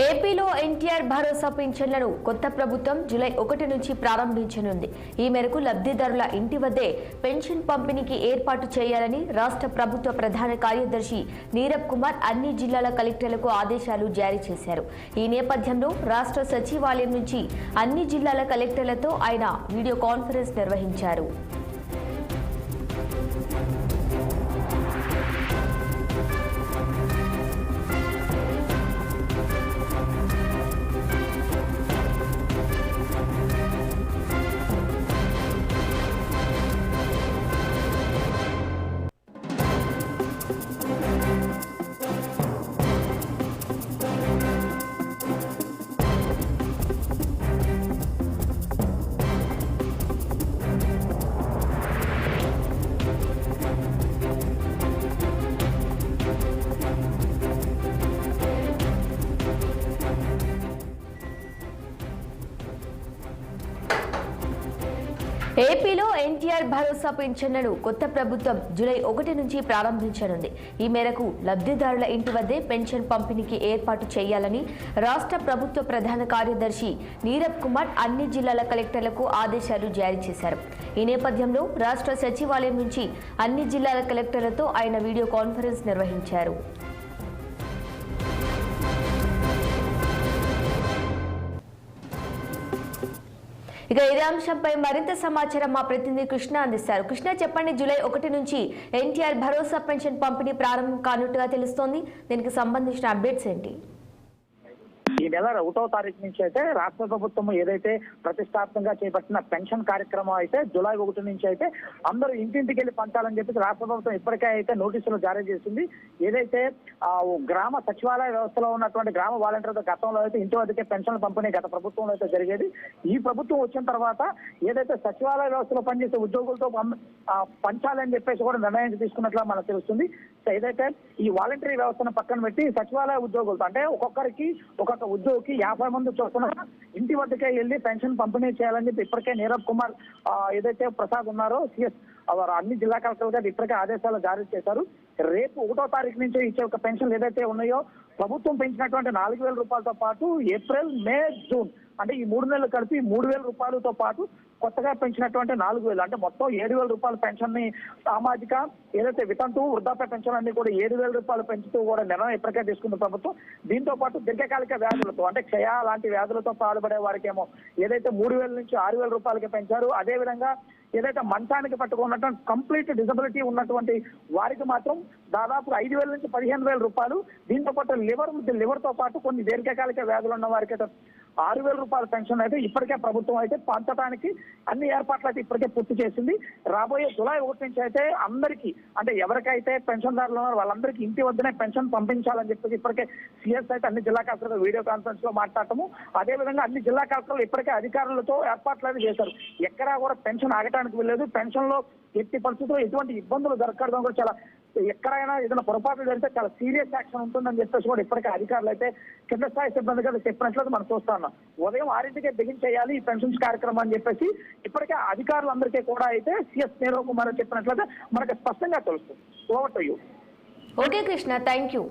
ఏపీలో ఎన్టీఆర్ భరోసా పింఛన్లను కొత్త ప్రభుత్వం జూలై 1 నుంచి ప్రారంభించనుంది. ఈ మేరకు లబ్ధిదారుల ఇంటి వద్దే పెన్షన్ పంపిణీకి ఏర్పాటు చేయాలని రాష్ట్ర ప్రభుత్వ ప్రధాన కార్యదర్శి నీరబ్ కుమార్ అన్ని జిల్లాల కలెక్టర్లకు ఆదేశాలు జారీ చేశారు. ఈ నేపథ్యంలో రాష్ట్ర సచివాలయం నుంచి అన్ని జిల్లాల కలెక్టర్లతో ఆయన వీడియో కాన్ఫరెన్స్ నిర్వహించారు. ఏపీలో ఎన్టీఆర్ భరోసా పింఛన్లను కొత్త ప్రభుత్వం జూలై 1 నుంచి ప్రారంభించనుంది. ఈ మేరకు లబ్ధిదారుల ఇంటి వద్దే పెన్షన్ పంపిణీకి ఏర్పాటు చేయాలని రాష్ట్ర ప్రభుత్వ ప్రధాన కార్యదర్శి నీరబ్ కుమార్ అన్ని జిల్లాల కలెక్టర్లకు ఆదేశాలు జారీ చేశారు. ఈ నేపథ్యంలో రాష్ట్ర సచివాలయం నుంచి అన్ని జిల్లాల కలెక్టర్లతో ఆయన వీడియో కాన్ఫరెన్స్ నిర్వహించారు. ఇక ఇదే అంశంపై మరింత సమాచారం మా ప్రతినిధి కృష్ణ అందిస్తారు. కృష్ణ, చెప్పండి, జూలై 1 నుంచి ఎన్టీఆర్ భరోసా పెన్షన్ పంపిణీ ప్రారంభం కానున్నట్టుగా తెలుస్తోంది. దీనికి సంబంధించిన అప్డేట్స్ ఏంటి? ఈ నెల 1వ తారీఖు నుంచి అయితే రాష్ట్ర ప్రభుత్వం ఏదైతే ప్రతిష్టాత్మకంగా చేపట్టిన పెన్షన్ కార్యక్రమం అయితే జూలై 1 నుంచి అయితే అందరూ ఇంటింటికి వెళ్ళి పంచాలని చెప్పి రాష్ట్ర ప్రభుత్వం ఇప్పటికే అయితే నోటీసులు జారీ చేసింది. ఏదైతే గ్రామ సచివాలయ వ్యవస్థలో ఉన్నటువంటి గ్రామ వాలంటీర్ల గతంలో అయితే ఇంటి వద్దకే పెన్షన్ పంపిణీ గత ప్రభుత్వంలో అయితే జరిగేది. ఈ ప్రభుత్వం వచ్చిన తర్వాత ఏదైతే సచివాలయ వ్యవస్థలో పనిచేసే ఉద్యోగులతో పంచాలని చెప్పేసి కూడా నిర్ణయం తీసుకున్నట్లుగా మనకు తెలుస్తుంది. ఏదైతే ఈ వాలంటీర్ వ్యవస్థను పక్కన పెట్టి సచివాలయ ఉద్యోగులతో అంటే ఒక్కొక్కరికి ఒక్కొక్క ఉద్యోగికి 50 మంది చొప్పున ఇంటి వద్దకే వెళ్ళి పెన్షన్ పంపిణీ చేయాలని చెప్పి ఇప్పటికే నీరబ్ కుమార్ ఏదైతే ప్రసాద్ ఉన్నారో సిఎస్ అన్ని జిల్లా కలెక్టర్లుగా ఇప్పటికే ఆదేశాలు జారీ చేశారు. రేపు 1వ తారీఖు నుంచి ఇచ్చే ఒక పెన్షన్లు ఏదైతే ఉన్నాయో ప్రభుత్వం పెంచినటువంటి 4,000 రూపాయలతో పాటు ఏప్రిల్, మే, జూన్ అంటే ఈ 3 నెలలు కలిపి 3,000 రూపాయలతో పాటు కొత్తగా పెంచినటువంటి 4,000 అంటే మొత్తం 7,000 రూపాయల పెన్షన్ ని సామాజిక ఏదైతే వితంతు వృద్ధాప్య పెన్షన్ అన్ని కూడా 7,000 రూపాయలు పెంచుతూ కూడా నిర్ణయం ఇప్పటికే తీసుకుంది ప్రభుత్వం. దీంతో పాటు దీర్ఘకాలిక వ్యాధులతో అంటే క్షయ లాంటి వ్యాధులతో పాల్పడే వారికేమో ఏదైతే 3,000 నుంచి 6,000 రూపాయలకి పెంచారు. అదేవిధంగా ఏదైతే మంచానికి పట్టుకున్నటువంటి కంప్లీట్ డిసబిలిటీ ఉన్నటువంటి వారికి మాత్రం దాదాపు 5,000 నుంచి 15,000 రూపాయలు. దీంతో పాటు లివర్ తో పాటు కొన్ని దీర్ఘకాలిక వ్యాధులు ఉన్న వారికి 6,000 రూపాయల పెన్షన్ అయితే ఇప్పటికే ప్రభుత్వం అయితే పంచడానికి అన్ని ఏర్పాట్లు అయితే ఇప్పటికే పూర్తి చేసింది. రాబోయే జూలై 1 నుంచి అయితే అందరికీ అంటే ఎవరికైతే పెన్షన్దారులు ఉన్నారో వాళ్ళందరికీ ఇంటి వద్దనే పెన్షన్ పంపించాలని చెప్పేసి ఇప్పటికే సిఎస్ అయితే అన్ని జిల్లా కలెక్టర్లు వీడియో కాన్ఫరెన్స్ లో మాట్లాడటము, అదేవిధంగా అన్ని జిల్లా కలెక్టర్లు ఇప్పటికే అధికారులతో ఏర్పాట్లు అయితే చేశారు. ఎక్కడా కూడా పెన్షన్ ఆగటానికి వెళ్ళలేదు. పెన్షన్ లో ఎట్టి పరిస్థితుల్లో ఎటువంటి ఇబ్బందులు జరగడం కూడా చాలా ఎక్కడైనా ఏదైనా పొరపాట్లు జరిగితే చాలా సీరియస్ యాక్షన్ ఉంటుందని చెప్పేసి కూడా ఇప్పటికే అధికారులు అయితే కింద స్థాయి సిబ్బంది కదా చెప్పినట్లయితే మనం చూస్తా ఉన్నాం. ఉదయం 6ంటికే బిగించేయాలి ఈ పెన్షన్స్ కార్యక్రమం అని చెప్పేసి ఇప్పటికే అధికారులందరికీ కూడా అయితే సిఎస్ నీరబ్ కుమార్ చెప్పినట్లయితే మనకు స్పష్టంగా తెలుస్తుంది. Over to you. Okay Krishna, thank you.